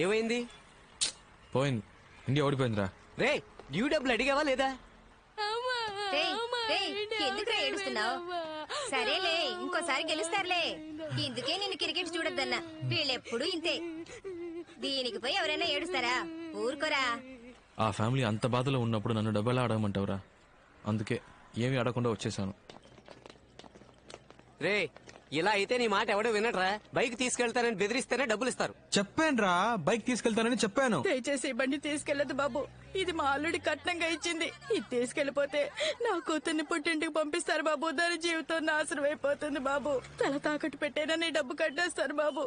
ఏమైంది? పోయింది, ఇండియా ఓడిపోయిందిరా. రే డ్యూ డబ్బులు అడిగావా లేదా? ఎందుకు ఏడుస్తున్నావు? సరేలే, ఇంకోసారి గెలుస్తారులే. ఇందుకే నేను క్రికెట్ చూడొద్దన్నా. వీళ్ళెప్పుడు ఇంతే. దీనికి పోయి ఎవరైనా ఏడుస్తారా? ఊరుకోరా. ఆ ఫ్యామిలీ అంత బాధలో ఉన్నప్పుడు నన్ను డబ్బులా అడగమంటావురా? అందుకే ఏమీ అడగకుండా వచ్చేసాను. రే ఇలా అయితే నీ మాట ఎవడో వినట్రా. బైక్ తీసుకెళ్తానని బెదిరిస్తేనే డబ్బులు ఇస్తారు. చెప్పానురా, బైక్ తీసుకెళ్తానని చెప్పాను. దయచేసి బండి తీసుకెళ్లదు బాబు. ఇది మా అల్లుడి కట్నంగా ఇచ్చింది. ఇది తీసుకెళ్లిపోతే నా కూతుర్ని పుట్టింటికి పంపిస్తారు బాబు. దాని జీవితం నాశనం అయిపోతుంది బాబు. తల తాకట్టు పెట్టేనని డబ్బు కట్టేస్తారు బాబు.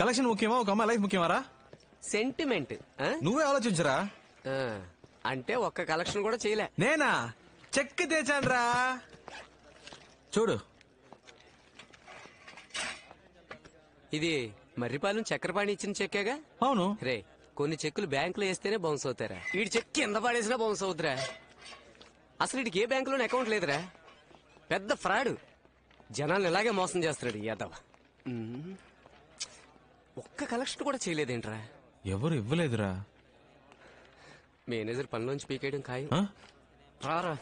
కలెక్షన్ ముఖ్యమా, ఒక అమ్మాయి లైఫ్ ముఖ్యమారా? సెంటిమెంట్. నువ్వే ఆలోచించరా. అంటే ఒక్క కలెక్షన్ కూడా చేయలే. నేనా చెక్ తెచ్చానురా, చూడు. ఇది మర్రిపాలెం చక్రపాణి ఇచ్చిన చెక్కేగా? అవును. రే కొన్ని చెక్కులు బ్యాంకులో వేస్తేనే బౌన్స్ అవుతారా? వీడి చెక్ కింద పడేసినా బౌన్స్ అవుతురా. అసలు వీడికి ఏ బ్యాంకులోనే అకౌంట్ లేదురా. పెద్ద ఫ్రాడ్. జనాలను ఇలాగే మోసం చేస్తున్నాడు యాదవ్. ఒక్క కలెక్షన్ కూడా చేయలేదేంట్రా? ఎవరు ఇవ్వలేదురా. మేనేజర్ పనిలోంచి పీకేయడం ఖాయం. రారా.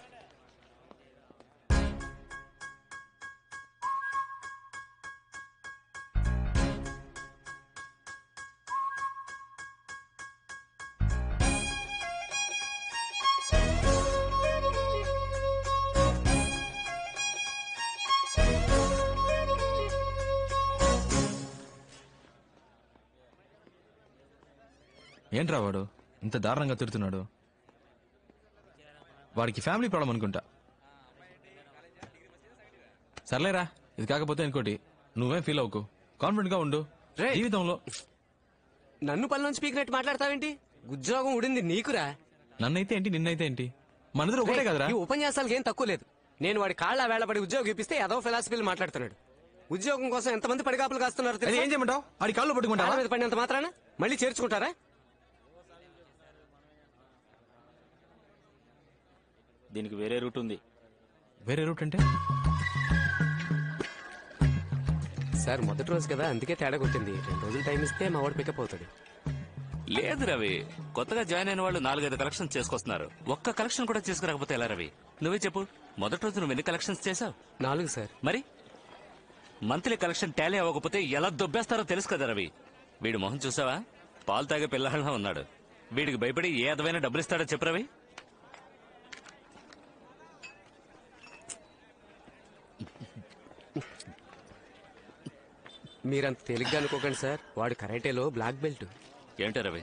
ఏంట్రా వాడు ఇంత దారుణంగా తిడుతున్నాడు? వాడికి ఫ్యామిలీ ప్రాబ్లం అనుకుంటా. సర్లేరా, ఇది కాకపోతే ఇంకోటి. నువ్వేం ఫీల్ అవ్వకు, కాన్ఫిడెంట్ గా ఉండు. జీవితంలో నన్ను పనిలోంచి పీకినట్టు మాట్లాడతావేంటి? ఉద్యోగం ఉడింది నీకురా. నన్నైతే ఏంటి, నిన్నైతే ఏంటి, మనదిరు ఒకటే కదరా. ఈ ఉపన్యాసాలకి ఏం తక్కువ లేదు. నేను వాడి కాళ్ళ వేళపడి ఉద్యోగం ఇప్పిస్తే ఏదో ఫిలాసఫీలు మాట్లాడుతున్నాడు. ఉద్యోగం కోసం ఎంతమంది పడిగాపులు కాస్తున్నారు. ఏం చేయమంటావు? వాడి కాళ్ళు పట్టుకుంటా మీద పడినంత మాత్రాన మళ్ళీ చేర్చుకుంటారా? దీనికి వేరే రూట్ ఉంది. వేరే రూట్ అంటే? సార్ మొదటి రోజు కదా, అందుకే తేడా కొట్టింది. 2 రోజులు టైం ఇస్తే మా వాడు పికప్ అవుతాడు. లేదు రవి, కొత్తగా జాయిన్ అయిన వాళ్ళు 4-5 కలెక్షన్స్ చేసుకొస్తున్నారు. ఒక్క కలెక్షన్ కూడా చేసుకురాకపోతే ఎలా రవి? నువ్వే చెప్పు, మొదటి రోజు నువ్వు ఎన్ని కలెక్షన్స్ చేసావు? 4 సార్. మరి మంత్లీ కలెక్షన్ టాలీ అవ్వకపోతే ఎలా దొబ్బేస్తారో తెలుసు కదా రవి. వీడు మొహం చూసావా? పాలు తాగే పిల్లలా ఉన్నాడు. వీడికి భయపడి ఏ అదవైనా డబ్బులు ఇస్తాడో చెప్పు రవి. మీరంత తేలిగ్గా అనుకోకండి సార్. వాడు కరాటేలో బ్లాక్ బెల్ట్. ఏంటో రవి,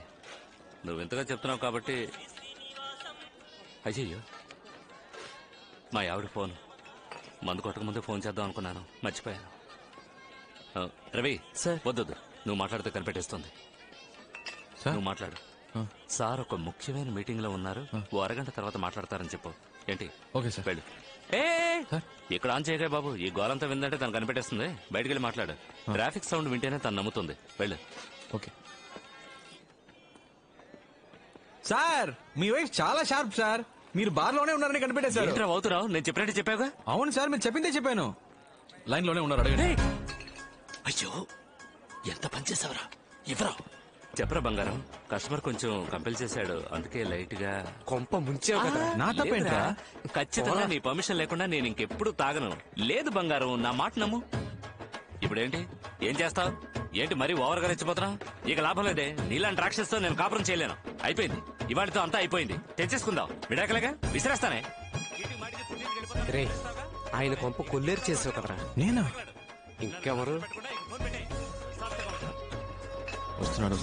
నువ్వు ఇంతగా చెప్తున్నావు కాబట్టి. అయ్యయ్యో, మా ఆవిడ ఫోన్. మందు కొట్టక ముందే ఫోన్ చేద్దాం అనుకున్నాను, మర్చిపోయాను. రవి సార్. వద్దు, నువ్వు మాట్లాడితే కనిపెట్టేస్తుంది. నువ్వు మాట్లాడు. సార్ ఒక ముఖ్యమైన మీటింగ్ లో ఉన్నారు, ఓ అరగంట తర్వాత మాట్లాడతారని చెప్పు. ఏంటి? Okay sir. వెళ్ళు. ఇక్కడ ఆన్ చేయగా బాబు, ఈ గోలంతా విందంటే తను కనిపెట్టేస్తుంది. బయటికి వెళ్ళి మాట్లాడు. ట్రాఫిక్ సౌండ్ వింటేనే తను నమ్ముతుంది. వెళ్ళు. ఓకే సార్, మీ వైఫ్ చాలా షార్ప్ సార్. మీరు బార్ లోనే ఉన్నారని కనిపెట్టేశారు. ఏంట్రా అవుతున్నావు? నేను చెప్పినట్టు చెప్పావుగా. అవును సార్, మీరు చెప్పిందే చెప్పాను. లైన్ లోనే ఉన్నారు, అడగండి. అయ్యో, ఎంత పని చేసావరా? ఇవ్వరా. చెప్పరా బంగారం. కస్టమర్ కొంచెం కంపెల్ చేశాడు, అందుకే లైట్ గా. కొంప ముంచావు కదా. నా తప్పేంట్రా? ఖచ్చితంగా నీ పర్మిషన్ లేకుండా నేను ఇంకెప్పుడు తాగను. లేదు బంగారం, నా మాట నమ్ము. ఇప్పుడేంటి, ఏం చేస్తావు? ఏంటి మరీ ఓవర్గా రెచ్చిపోతున్నావు? ఇక లాభం లేదే. నీలాంటి రాక్షసుతో నేను కాపురం చేయలేను. అయిపోయింది, ఇవాటితో అంతా అయిపోయింది. తెచ్చేసుకుందాం. విడాకలేగా, విసిరేస్తానే. రే ఆయన కొంప కొల్లేరు చేసావు కదరా. నేనా? ఇంకెవరు? వస్తున్నాడు.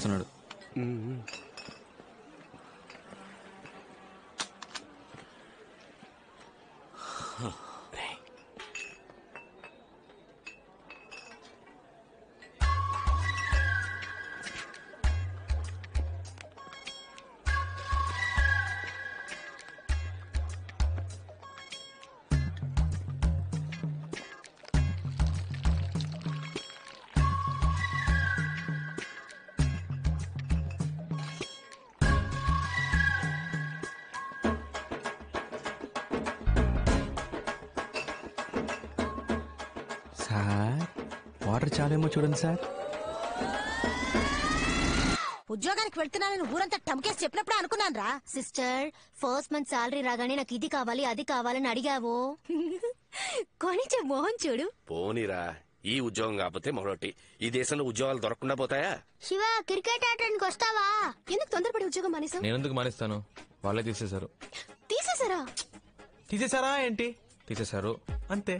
సార్, వాటర్ చాలేమో చూడండి సార్. ఉద్యోగానికి వెళ్తున్నానని ఊరంతా టమ్కేసి చెప్పినప్పుడు అనుకున్నాను రా. సిస్టర్, ఫస్ట్ మంత్ సాలరీ రాగానే నాకు ఇది కావాలి అది కావాలని అడిగావు. కొనిచ్చే మోహన్ చూడు. పోనీరా, ఈ ఉద్యోగం కాకపోతే మరొకటి. ఈ దేశంలో ఉద్యోగాలు దొరకకుండా పోతాయా? శివ, క్రికెట్ ఆడడానికి వస్తావా? ఎందుకు తొందరపడి ఉద్యోగం మానేసావు? నేనెందుకు మానేస్తాను? వాళ్ళే తీసేశారు. తీసేసారా? తీసేశారా ఏంటి? తీసేశారు అంతే.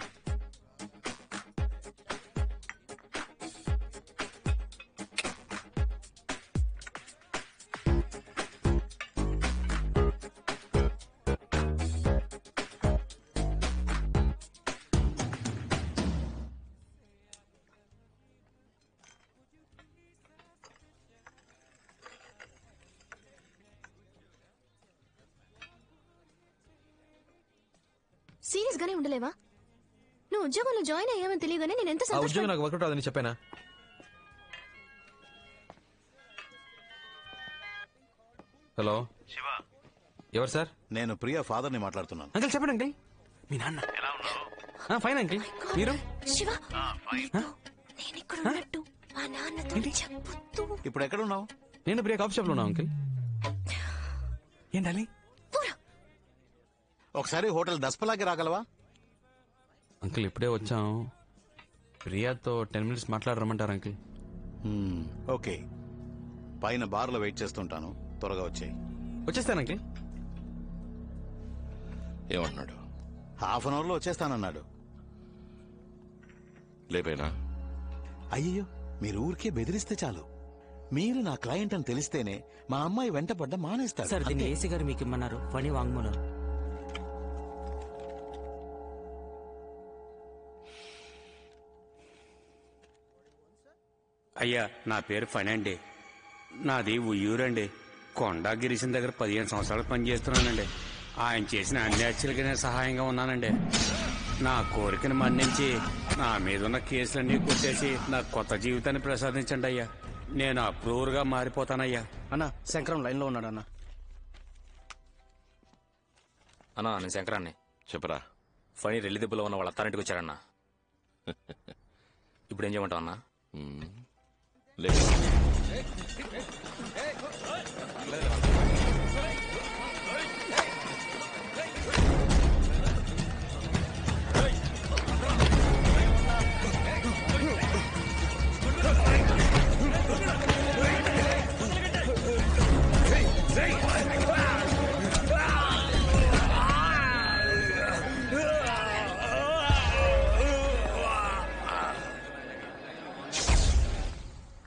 సీరియస్ గానే ఉండలేవా? నువ్వు ఉద్యోగంలో జాయిన్ అయ్యావని తెలియగానే నేను ఎంత ఆ ఉద్యోగం నాకు వర్కౌట్ అదని చెప్పానా? హలో శివ, ఎవరు సార్? నేను ప్రియా ఫాదర్ ని మాట్లాడుతున్నాను. అంకిల్ చెప్పండి అంకిల్. మీ నాన్న ఎలా ఉన్నావు? Fine uncle. మీరు? శివ, నేను ఇక్కడ ఉన్నట్టు మా నాన్నతో చెప్పొద్దు. ఇప్పుడు ఎక్కడ ఉన్నావు? నేను ప్రియా కాఫీ షాప్ లో ఉన్నా అంకిల్. ఏంటాలి? ఒకసారి హోటల్ దస్పలాకి రాగలవా? అంకిల్ ఇప్పుడే వచ్చాం. ప్రియాతో 10 minutes మాట్లాడరమ్మంటారు అంకిల్. ఓకే, పైన బార్ లో వెయిట్ చేస్తుంటాను, త్వరగా వచ్చేయి. వచ్చేస్తాను అంకిల్. ఏమంటున్నాడు? హాఫ్ అన్ అవర్ లో వచ్చేస్తానన్నాడు. లేపేనా? అయ్యో, మీరు ఊరికే బెదిరిస్తే చాలు. మీరు నా క్లయింట్ అని తెలిస్తేనే మా అమ్మాయి వెంటపడ్డ మానేస్తారు. సార్, దీన్ని ఏసీ గారు మీకు ఇమ్మన్నారు. పని వాంగ్మూలం. అయ్యా, నా పేరు ఫణి అండి. నాది ఉయ్యూరండి. కొండా గిరీశం దగ్గర 15 సంవత్సరాలు పనిచేస్తున్నానండి. ఆయన చేసిన అన్ని హత్యలకి నేను సహాయంగా ఉన్నానండి. నా కోరికను మన్నించి నా మీద ఉన్న కేసులన్నీ కొట్టేసి నాకు కొత్త జీవితాన్ని ప్రసాదించండి అయ్యా. నేను అప్రూవర్గా మారిపోతానయ్యా. అన్నా, శంకరం లైన్ లో ఉన్నాడు అన్న. అన్నా, నేను శంకరాన్ని. చెప్పరా. ఫణి రెల్లి దెబ్బలో ఉన్న వాళ్ళ అత్తారింటికి వచ్చారన్నా. ఇప్పుడు ఏం చేయమంటావు అన్నా? లేదు.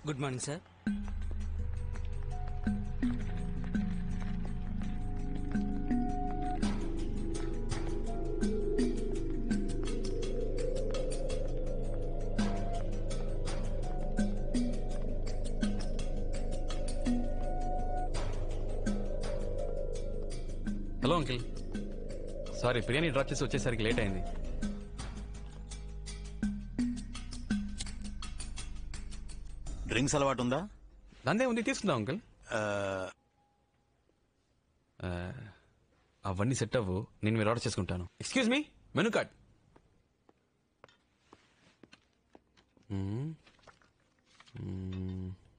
Good morning sir. Hello uncle, sorry biryani drop చేసి వచ్చేసరికి లేట్ అయింది. డ్రింక్స్ అలవాటు ఉందా? దాందే ఉంది, తీసుకుందాం అంకిల్. అవన్నీ సెట్ అవ్వు, నేను మీరు ఆర్డర్ చేసుకుంటాను. Excuse me, menu card.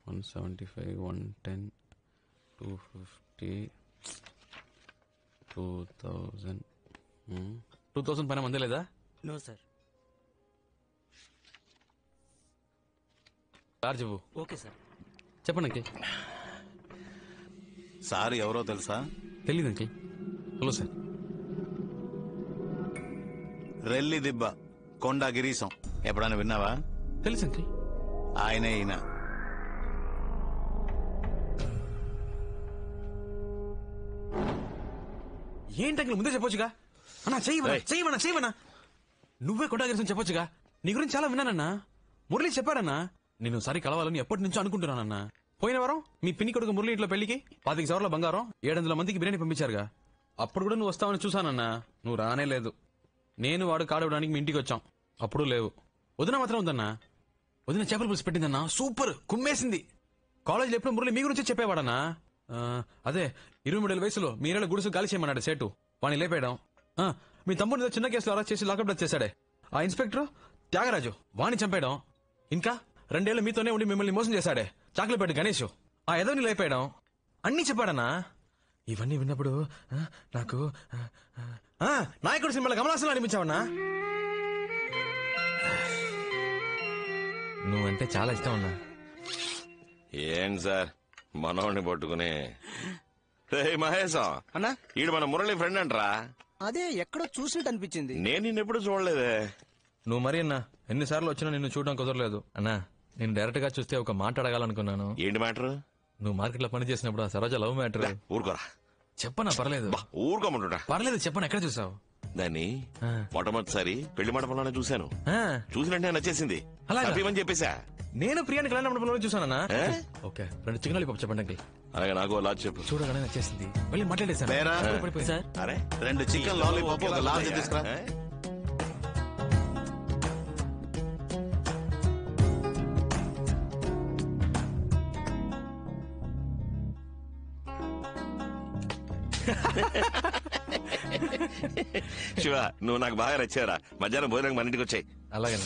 175, 110, 250, 2000. 2000 పైన మందే లేదా? No sir. చార్జ్ ఇవ్వు. Okay sir. చెప్పండి అంకిల్. సార్ ఎవరో తెలుసా? తెలీదు అంకిల్. Hello sir. రెల్లి దిబ్బ, కొండా గిరీశం ఎప్పుడైనా విన్నావా? తెలుసు అంకిల్. ఆయనే ఈయన. ఏంటంకిల్ ముందే చెప్పొచ్చుగా. అన్నా చెయ్యమన్నా. నువ్వే కొట్టాగిరిసం చెప్పొచ్చుగా. నీ గురించి చాలా విన్నానన్నా. మురళి చెప్పాడన్నా. నేను ఒకసారి కలవాలని ఎప్పటి నుంచో అనుకుంటున్నానన్నా. పోయిన వారం మీ పిన్ని కొడుకు మురళి ఇంట్లో పెళ్లికి 25 సవర్ల బంగారం 700 మందికి బిర్యానీ పంపించారుగా. అప్పుడు కూడా నువ్వు వస్తావని చూసానన్నా. నువ్వు రానే లేదు. నేను వాడు కాడవడానికి మీ ఇంటికి వచ్చాం, అప్పుడు లేవు. వదిన మాత్రం ఉందన్నా. వదిన చేపల పులుసు పెట్టిందన్నా, సూపర్ కుమ్మేసింది. కాలేజీలో ఎప్పుడు మురళి మీ గురించి చెప్పేవాడన్నా. అదే 23 వయసులో మీరేళ్ళ గుడుసు గాలి చేయమన్నాడు సేటు. వాడిని లేపేయడం. మీ తమ్ముడు చిన్న కేసులో అరెస్ట్ చేసి లాకప్ డెత్ చేశాడే ఆ ఇన్స్పెక్టర్ త్యాగరాజు, వాణ్ణి చంపేయడం. ఇంకా 2 ఏళ్ళు మీతోనే ఉండి మిమ్మల్ని మోసం చేశాడే చాక్లెట్ గణేష్, ఆ ఎదవని లేపేయడం అన్నీ చెప్పాడన్నా. ఇవన్నీ విన్నప్పుడు నాకు నాయకుడు సినిమాలో కమలాసనం అనిపించావన్నా. నువ్వంటే చాలా ఇష్టం అన్నా. ఏంటి సార్ మనోడిని పట్టుకుని మహేశం అన్నా ఈడు మన మురళి ఫ్రెండ్ అంటరా? అదే ఎక్కడో చూసినట్టు అనిపించింది. నేను నిన్నెప్పుడు చూడలేదే. నువ్వు మరి అన్నా ఎన్నిసార్లు వచ్చినా నిన్ను చూడడం కుదరలేదు అన్నా. నేను డైరెక్ట్ గా చూస్తే ఒక మాట అడగాలనుకున్నాను. ఏంటి మ్యాటర్? నువ్వు మార్కెట్ లో పని చేసినప్పుడు ఆ సరోజ లవ్ మ్యాటర్. ఊరుకోరా. చెప్పనా? పర్లేదు. ఊరుకోమంటున్నా. పర్లేదు చెప్పను. ఎక్కడ చూసావు దాన్ని? మొట్టమొదటిసారి పెళ్లి మండపంలోనే చూశాను. చూసినట్టే నచ్చేసింది. అని చెప్పేశా. నేను ప్రియాని కళ్యాణ మండపంలో చూసానన్నా. ఓకే 2 చికెన్ లాలీపాప్ చెప్పండి. అలాగే నాకు లాజ్ చెప్పు. చూడగానే నచ్చేసింది. వెళ్ళి మాట్లాడేసాను. సార్ అరే 2 చికెన్ లాలీపాప్ ఒక లార్జ్ తీసుకురా. శివ నువ్వు నాకు బాగా నచ్చారా? మధ్యాహ్నం భోజనం మన ఇంటికి వచ్చాయి. అలాగే